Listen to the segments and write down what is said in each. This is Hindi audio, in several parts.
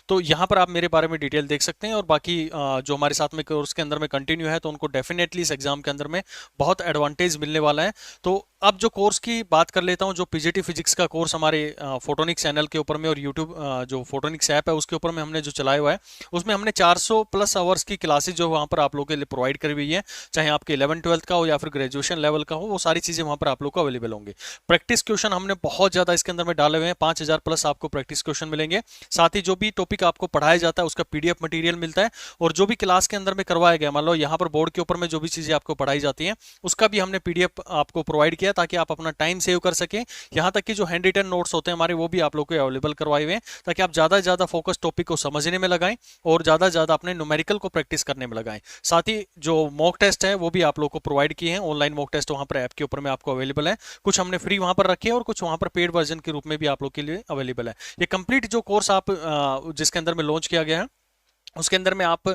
तो यहाँ पर आप मेरे बारे में डिटेल देख सकते हैं। और बाकी जो हमारे साथ में कोर्स के अंदर में कंटिन्यू है तो उनको डेफिनेटली इस एग्जाम के अंदर में बहुत एडवांटेज मिलने वाला है। तो अब जो कोर्स की बात कर लेता हूँ, जो पीजीटी फिजिक्स का कोर्स हमारे फोटोनिक्स चैनल के ऊपर में और यूट्यूब जो फोटोनिक्स ऐप है उसके ऊपर में हमने जो चलाया हुआ है, उसमें हमने 400 प्लस आवर्स की क्लासेज जो वहाँ पर आप लोगों के लिए प्रोवाइड करी हुई है। चाहे आपके 11-12 का हो या फिर ग्रेजुएशन लेवल का हो, वो सारी चीज़ें वहाँ पर आप लोग को अवेलेबल होंगे। प्रैक्टिस क्वेश्चन हमने बहुत ज़्यादा इसके अंदर में डाले हुए हैं, 5000 प्लस आपको प्रैक्टिस क्वेश्चन मिलेंगे। साथ ही जो भी टॉपिक आपको पढ़ाया जाता है उसका पीडीएफ मटेरियल मिलता है, और जो भी क्लास के अंदर में करवाया गया, मान लो यहाँ पर बोर्ड के ऊपर में जो भी चीज़ें आपको पढ़ाई जाती हैं उसका भी हमने पीडीएफ आपको प्रोवाइड किया ताकि आप अपना टाइम सेव कर सकें। यहाँ तक कि जो हैंड रिटन नोट्स होते हैं हमारे, वो भी आप लोग को अवेलेबल करवाए हुए हैं ताकि आप ज़्यादा से ज़्यादा फोकस टॉपिक को समझने में लगाएं और ज़्यादा से ज़्यादा अपने न्यूमेरिकल को प्रैक्टिस करने में लगाएं। साथ ही जो मॉक टेस्ट है वो भी आप लोग को प्रोवाइड किए हैं, ऑनलाइन मॉक टेस्ट वहाँ पर ऐप के ऊपर में आपको अवेलेबल है। कुछ हमने फ्री वहाँ पर रखे हैं और कुछ वहाँ पर पेड वर्जन के रूप में भी आप लोग के लिए अवेलेबल है। ये कंप्लीट जो कोर्स आप जिसके अंदर में लॉन्च किया गया है उसके अंदर में आप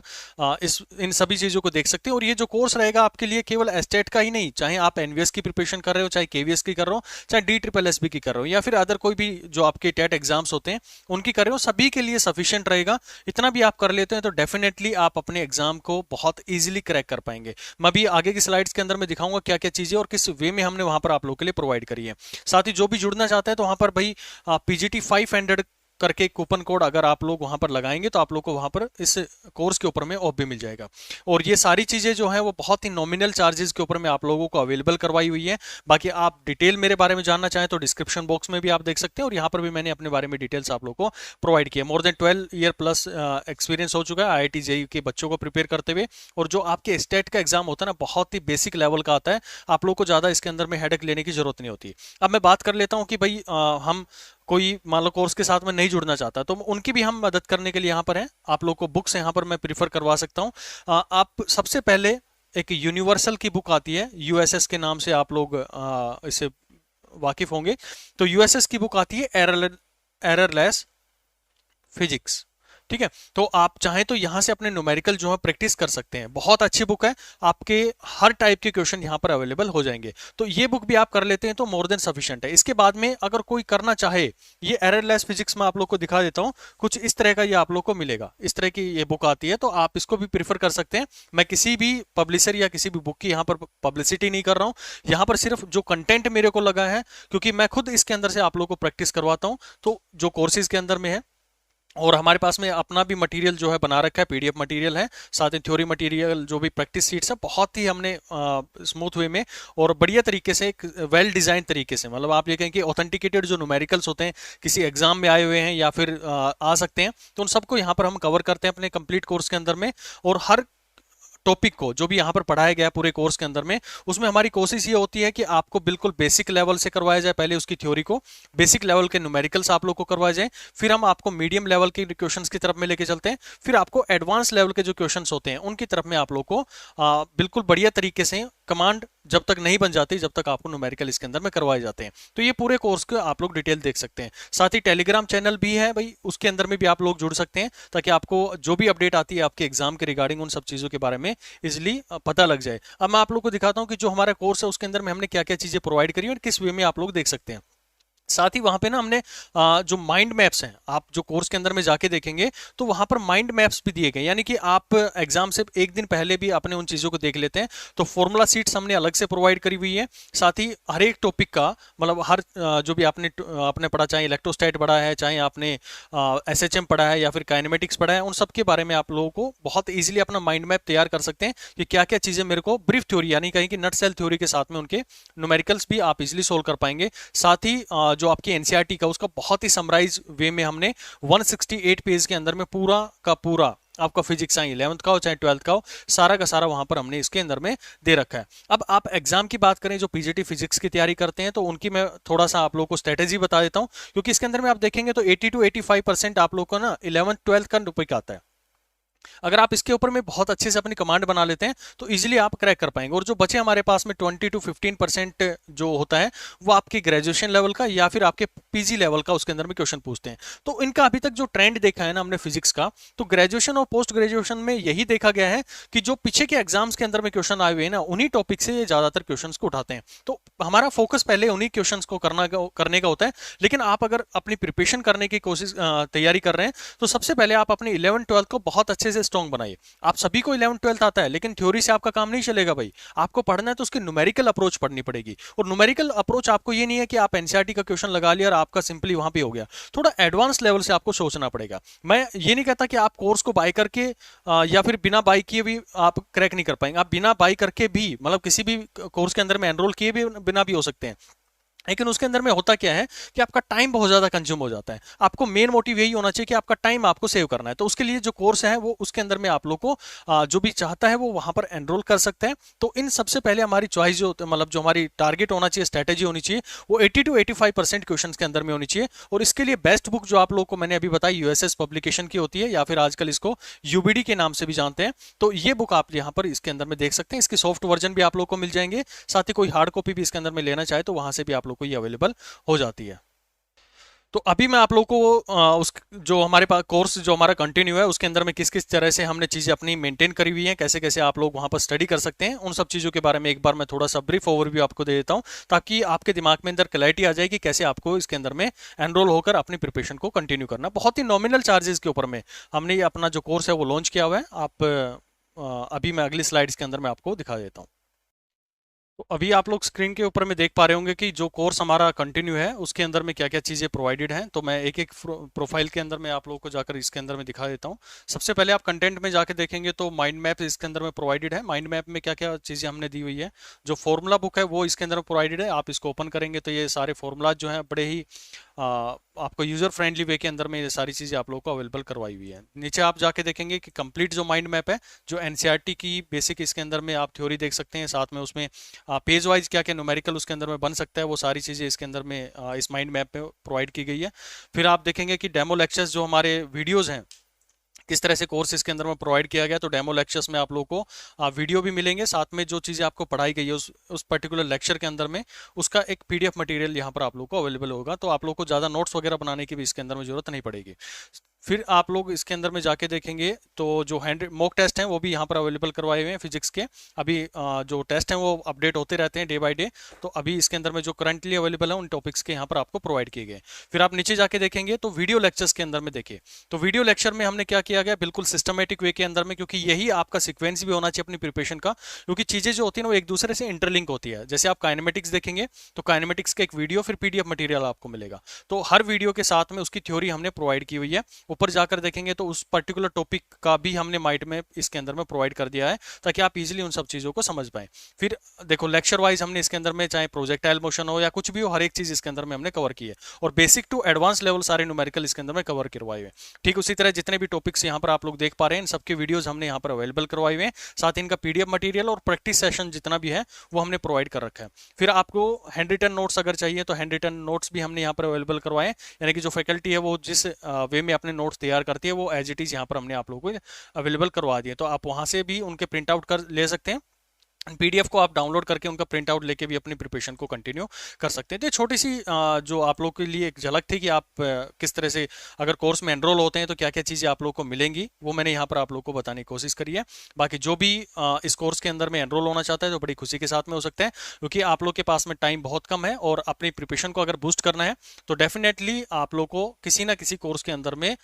इस इन सभी चीज़ों को देख सकते हैं। और ये जो कोर्स रहेगा आपके लिए केवल एस्टेट का ही नहीं, चाहे आप एनवीएस की प्रिपरेशन कर रहे हो, चाहे केवीएस की कर रहे हो, चाहे DSSS की कर रहे हो, या फिर अदर कोई भी जो आपके टेट एग्जाम्स होते हैं उनकी कर रहे हो, सभी के लिए सफिशिएंट रहेगा। इतना भी आप कर लेते हैं तो डेफिनेटली आप अपने एग्जाम को बहुत ईजिली क्रैक कर पाएंगे। मैं अभी आगे की स्लाइड्स के अंदर में दिखाऊंगा क्या क्या चीज़ें और किस वे में हमने वहां पर आप लोगों के लिए प्रोवाइड करी है। साथ ही जो भी जुड़ना चाहता है तो वहां पर भाई PGT 500 करके कूपन कोड अगर आप लोग वहां पर लगाएंगे तो आप लोग को वहां पर इस कोर्स के ऊपर में ऑफ भी मिल जाएगा। और ये सारी चीजें जो है वो बहुत ही नॉमिनल चार्जेस के ऊपर में आप लोगों को अवेलेबल करवाई हुई है। बाकी आप डिटेल मेरे बारे में जानना चाहें तो डिस्क्रिप्शन बॉक्स में भी आप देख सकते हैं, और यहाँ पर भी मैंने अपने बारे में डिटेल्स आप लोग को प्रोवाइड किया। More than 12 year plus experience हो चुका है IIT JEE के बच्चों को प्रिपेयर करते हुए। और जो आपके स्टेट का एग्जाम होता है ना, बहुत ही बेसिक लेवल का आता है, आप लोग को ज्यादा इसके अंदर में हेडेक लेने की जरूरत नहीं होती। अब मैं बात कर लेता हूँ कि भाई हम कोई मान लो कोर्स के साथ में नहीं जुड़ना चाहता तो उनकी भी हम मदद करने के लिए यहाँ पर हैं। आप लोग को बुक्स यहाँ पर मैं प्रीफर करवा सकता हूँ। आप सबसे पहले एक यूनिवर्सल की बुक आती है USS के नाम से, आप लोग इससे वाकिफ होंगे। तो USS की बुक आती है एररलेस फिजिक्स। ठीक है, तो आप चाहें तो यहां से अपने न्यूमेरिकल जो है प्रैक्टिस कर सकते हैं। बहुत अच्छी बुक है, आपके हर टाइप के क्वेश्चन यहां पर अवेलेबल हो जाएंगे। तो ये बुक भी आप कर लेते हैं तो मोर देन सफिशिएंट है। इसके बाद में अगर कोई करना चाहे, ये एररलेस फिजिक्स में आप लोग को दिखा देता हूं, कुछ इस तरह का ये आप लोग को मिलेगा। इस तरह की ये बुक आती है तो आप इसको भी प्रीफर कर सकते हैं। मैं किसी भी पब्लिशर या किसी भी बुक की यहाँ पर पब्लिसिटी नहीं कर रहा हूँ, यहाँ पर सिर्फ जो कंटेंट मेरे को लगा है, क्योंकि मैं खुद इसके अंदर से आप लोग को प्रैक्टिस करवाता हूँ, तो जो कोर्सेज के अंदर में है, और हमारे पास में अपना भी मटेरियल जो है बना रखा है, पीडीएफ मटेरियल है, साथ ही थ्योरी मटेरियल जो भी प्रैक्टिस सीट्स है, बहुत ही हमने स्मूथ वे में और बढ़िया तरीके से, एक वेल डिजाइन तरीके से, मतलब आप ये कहें कि ऑथेंटिकेटेड जो न्यूमेरिकल्स होते हैं किसी एग्जाम में आए हुए हैं या फिर आ सकते हैं, तो उन सबको यहाँ पर हम कवर करते हैं अपने कंप्लीट कोर्स के अंदर में। और हर टॉपिक को जो भी यहाँ पर पढ़ाया गया है पूरे कोर्स के अंदर में, उसमें हमारी कोशिश ये होती है कि आपको बिल्कुल बेसिक लेवल से करवाया जाए, पहले उसकी थ्योरी को, बेसिक लेवल के न्यूमेरिकल्स आप लोग को करवाए जाए, फिर हम आपको मीडियम लेवल के क्वेश्चंस की तरफ में लेके चलते हैं, फिर आपको एडवांस लेवल के जो क्वेश्चंस होते हैं उनकी तरफ में आप लोग को बिल्कुल बढ़िया तरीके से कमांड जब तक नहीं बन जाती, जब तक आपको न्यूमेरिकल इसके अंदर में करवाए जाते हैं। तो ये पूरे कोर्स को आप लोग डिटेल देख सकते हैं। साथ ही टेलीग्राम चैनल भी है भाई, उसके अंदर में भी आप लोग जुड़ सकते हैं ताकि आपको जो भी अपडेट आती है आपके एग्जाम के रिगार्डिंग, उन सब चीज़ों के बारे में इजिली पता लग जाए। अब मैं आप लोग को दिखाता हूँ कि जो हमारा कोर्स है उसके अंदर में हमने क्या क्या चीज़ें प्रोवाइड करी और किस वे में आप लोग देख सकते हैं। साथ ही वहां पे ना हमने जो माइंड मैप्स हैं, आप जो कोर्स के अंदर में जाके देखेंगे तो वहां पर माइंड मैप्स भी दिए गए, यानी कि आप एग्जाम से एक दिन पहले भी अपने उन चीजों को देख लेते हैं। तो फॉर्मूला सीट्स हमने अलग से प्रोवाइड करी हुई है। साथ ही हर एक टॉपिक का, मतलब हर जो भी आपने पढ़ा, चाहे इलेक्ट्रोस्टैट पढ़ा है, चाहे आपने SHM पढ़ा है या फिर काइनेमेटिक्स पढ़ा है, उन सब के बारे में आप लोगों को बहुत ईजिली अपना माइंड मैप तैयार कर सकते हैं कि क्या क्या चीजें मेरे को ब्रीफ थ्योरी, यानी कहीं कि नट सेल थ्योरी के साथ में उनके न्यूमेरिकल्स भी आप इजिली सोल्व कर पाएंगे। साथ ही जो आपकी एनसीईआरटी का, उसका बहुत ही समराइज वे में हमने 168 पेज के अंदर में पूरा का पूरा आपका फिजिक्स चाहे 11th का हो चाहे 12th का हो, सारा का सारा वहां पर हमने इसके अंदर में दे रखा है। अब आप एग्जाम की बात करें, जो पीजीटी फिजिक्स की तैयारी करते हैं, तो उनकी मैं थोड़ा सा आप लोगों को स्ट्रेटेजी बता देता हूं, क्योंकि इसके अंदर में आप देखेंगे तो 80 to 85% आप लोग को ना 11th 12th का टॉपिक आता है। अगर आप इसके ऊपर में बहुत अच्छे से अपनी कमांड बना लेते हैं तो इजीली आप क्रैक कर पाएंगे। और जो बचे हमारे पास में 20 to 15% जो होता है वो आपके ग्रेजुएशन लेवल का या फिर आपके पीजी लेवल का उसके अंदर में क्वेश्चन पूछते हैं। तो इनका अभी तक जो ट्रेंड देखा है ना हमने फिजिक्स का, तो ग्रेजुएशन और पोस्ट ग्रेजुएशन में यही देखा गया है कि जो पीछे के एग्जाम्स के अंदर में क्वेश्चन आए हुए हैं ना, उन्हीं टॉपिक से ये ज्यादातर क्वेश्चन को उठाते हैं। तो हमारा फोकस पहले उन्हीं क्वेश्चन को करने का होता है। लेकिन आप अगर अपनी प्रिपरेशन करने की कोशिश तैयारी कर रहे हैं तो सबसे पहले आप अपनी 11th 12th को बहुत अच्छे से स्ट्रॉन्ग बनाइए। आप सभी को 11th 12th आता है, लेकिन थ्योरी से आपका काम नहीं चलेगा भाई। आपको पढ़ना है तो उसकी न्यूमेरिकल अप्रोच पढ़नी पड़ेगी। और न्यूमेरिकल अप्रोच आपको ये नहीं है कि आप एनसीईआरटी का क्वेश्चन लगा लिया और आपका सिंपली वहां पे हो गया। थोड़ा एडवांस लेवल से आपको सोचना पड़ेगा। मैं ये नहीं कहता कि आप कोर्स को बाय करके या फिर बिना बाय किए भी आप क्रैक नहीं कर पाएंगे। आप बिना बाय करके भी, मतलब किसी भी कोर्स के अंदर में एनरोल किए भी बिना भी हो सकते हैं। लेकिन उसके अंदर में होता क्या है कि आपका टाइम बहुत ज्यादा कंज्यूम हो जाता है। आपको मेन मोटिव यही होना चाहिए कि आपका टाइम आपको सेव करना है। तो उसके लिए जो कोर्स है वो उसके अंदर में आप लोग को जो भी चाहता है वो वहां पर एनरोल कर सकते हैं। तो इन सबसे पहले हमारी चॉइस जो मतलब जो हमारी टारगेट होना चाहिए, स्ट्रेटेजी होनी चाहिए, वो 80 to 85% क्वेश्चन के अंदर में होनी चाहिए। और इसके लिए बेस्ट बुक जो आप लोग को मैंने अभी बताई यूएसएस पब्लिकेशन की होती है, या फिर आजकल इसको यूबीडी के नाम से भी जानते हैं। तो ये बुक आप यहाँ पर इसके अंदर में देख सकते हैं। इसकी सॉफ्ट वर्जन भी आप लोग को मिल जाएंगे, साथ ही कोई हार्ड कॉपी भी इसके अंदर में लेना चाहे तो वहां से भी आप लोग को ये अवेलेबल हो जाती है। तो अभी मैं आप लोगों को उस जो हमारे पास कोर्स जो हमारा कंटिन्यू है उसके अंदर में किस किस तरह से हमने चीज़ें अपनी मेंटेन करी हुई हैं, कैसे कैसे आप लोग वहां पर स्टडी कर सकते हैं, उन सब चीज़ों के बारे में एक बार मैं थोड़ा सा ब्रीफ ओवरव्यू आपको दे देता हूं, ताकि आपके दिमाग में अंदर क्लैरिटी आ जाए कि कैसे आपको इसके अंदर में एनरोल होकर अपनी प्रिपरेशन को कंटिन्यू करना। बहुत ही नॉमिनल चार्जेस के ऊपर में हमने ये अपना जो कोर्स है वो लॉन्च किया हुआ है। आप अभी मैं अगली स्लाइड्स के अंदर में आपको दिखा देता हूँ। तो अभी आप लोग स्क्रीन के ऊपर में देख पा रहे होंगे कि जो कोर्स हमारा कंटिन्यू है उसके अंदर में क्या क्या चीज़ें प्रोवाइडेड हैं। तो मैं एक एक प्रोफाइल के अंदर में आप लोगों को जाकर इसके अंदर में दिखा देता हूँ। सबसे पहले आप कंटेंट में जाके देखेंगे तो माइंड मैप इसके अंदर में प्रोवाइडेड है। माइंड मैप में क्या क्या चीज़ें हमने दी हुई है, जो फॉर्मूला बुक है वो इसके अंदर में प्रोवाइडेड है। आप इसको ओपन करेंगे तो ये सारे फॉर्मूलाज जो हैं बड़े ही आपको यूजर फ्रेंडली वे के अंदर में ये सारी चीज़ें आप लोगों को अवेलेबल करवाई हुई है। नीचे आप जाके देखेंगे कि कंप्लीट जो माइंड मैप है, जो एनसीईआरटी की बेसिक इसके अंदर में आप थ्योरी देख सकते हैं, साथ में उसमें पेज वाइज क्या क्या न्यूमेरिकल उसके अंदर में बन सकता है, वो सारी चीज़ें इसके अंदर में इस माइंड मैप में प्रोवाइड की गई है। फिर आप देखेंगे कि डेमो लेक्चर्स जो हमारे वीडियोज हैं किस तरह से कोर्स इसके अंदर में प्रोवाइड किया गया। तो डेमो लेक्चर्स में आप लोगों को वीडियो भी मिलेंगे, साथ में जो चीज़ें आपको पढ़ाई गई है उस पर्टिकुलर लेक्चर के अंदर में उसका एक पीडीएफ मटेरियल यहाँ पर आप लोग को अवेलेबल होगा। तो आप लोग को ज़्यादा नोट्स वगैरह बनाने की भी इसके अंदर में जरूरत नहीं पड़ेगी। फिर आप लोग इसके अंदर में जाके देखेंगे तो जो हैंड मॉक टेस्ट हैं वो भी यहाँ पर अवेलेबल करवाए हुए हैं फिजिक्स के। अभी जो टेस्ट हैं वो अपडेट होते रहते हैं डे बाय डे। तो अभी इसके अंदर में जो करंटली अवेलेबल है उन टॉपिक्स के यहाँ पर आपको प्रोवाइड किए गए। फिर आप नीचे जाके देखेंगे तो वीडियो लेक्चर्स के अंदर में देखिए, तो वीडियो लेक्चर में हमने क्या किया गया, बिल्कुल सिस्टमेटिक वे के अंदर में, क्योंकि यही आपका सिक्वेंस भी होना चाहिए अपनी प्रिपरेशन का, क्योंकि चीजें जो होती है ना वो एक दूसरे से इंटरलिंक होती है। जैसे आप काइनेमेटिक्स देखेंगे तो काइनेमेटिक्स का एक वीडियो फिर पीडीएफ मटेरियल आपको मिलेगा। तो हर वीडियो के साथ में उसकी थ्योरी हमने प्रोवाइड की हुई है। ऊपर जाकर देखेंगे तो उस पर्टिकुलर टॉपिक का भी हमने माइंड में इसके अंदर में प्रोवाइड कर दिया है, ताकि आप इजीली उन सब चीजों को समझ पाए। फिर देखो लेक्चर वाइज हमने इसके अंदर में चाहे प्रोजेक्टाइल मोशन हो या कुछ भी हो, हर एक चीज इसके अंदर में हमने कवर की है। और बेसिक टू एडवांस लेवल सारे न्यूमेरिकल इसके अंदर में कवर करवाए हुए। ठीक उसी तरह जितने भी टॉपिक्स यहाँ पर आप लोग देख पा रहे हैं, इन सबके वीडियोज हमने यहाँ पर अवेलेबल करवाए हुए हैं। साथ ही इनका पीडीएफ मटेरियल और प्रैक्टिस सेशन जितना भी है वो हमने प्रोवाइड कर रखा है। फिर आपको हैंड रिटन नोट्स अगर चाहिए तो हैंड रिटन नोट्स भी हमने यहाँ पर अवेलेबल करवाए, यानी कि जो फैकल्टी है वो जिस वे में अपने नोट्स तैयार करती है वो एज इट इज यहाँ पर हमने आप लोगों को अवेलेबल करवा दिए। तो आप वहां से भी उनके प्रिंट आउट कर ले सकते हैं। पीडीएफ को आप डाउनलोड करके उनका प्रिंट आउट लेके भी अपनी प्रिपरेशन को कंटिन्यू कर सकते हैं। तो छोटी सी जो आप लोग के लिए एक झलक थी कि आप किस तरह से अगर कोर्स में एनरोल होते हैं तो क्या क्या चीज़ें आप लोग को मिलेंगी, वो मैंने यहाँ पर आप लोग को बताने की कोशिश करी है। बाकी जो भी इस कोर्स के अंदर में एनरोल होना चाहता है तो बड़ी खुशी के साथ में हो सकता है, क्योंकि आप लोग के पास में टाइम बहुत कम है और अपनी प्रिपरेशन को अगर बूस्ट करना है तो डेफिनेटली आप लोग को किसी ना किसी कोर्स के अंदर में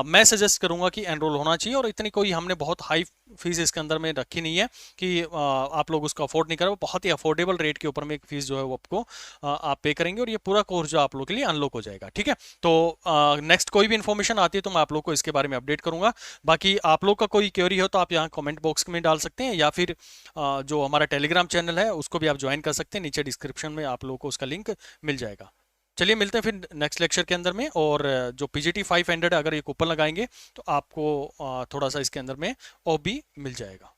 मैं सजेस्ट करूंगा कि एनरोल होना चाहिए। और इतनी कोई हमने बहुत हाई फीस इसके अंदर में रखी नहीं है कि आप लोग उसको अफोर्ड नहीं कर, वो बहुत ही अफोर्डेबल रेट के ऊपर में एक फीस जो है वो आपको आप पे करेंगे और ये पूरा कोर्स जो आप लोग के लिए अनलॉक हो जाएगा। ठीक है, तो नेक्स्ट कोई भी इन्फॉर्मेशन आती है तो मैं आप लोग को इसके बारे में अपडेट करूंगा। बाकी आप लोग का कोई क्वेरी हो तो आप यहाँ कमेंट बॉक्स में डाल सकते हैं, या फिर जो हमारा टेलीग्राम चैनल है उसको भी आप ज्वाइन कर सकते हैं। नीचे डिस्क्रिप्शन में आप लोग को उसका लिंक मिल जाएगा। चलिए मिलते हैं फिर नेक्स्ट लेक्चर के अंदर में। और जो पीजीटी 500 अगर ये कूपन लगाएंगे तो आपको थोड़ा सा इसके अंदर में ऑफ भी मिल जाएगा।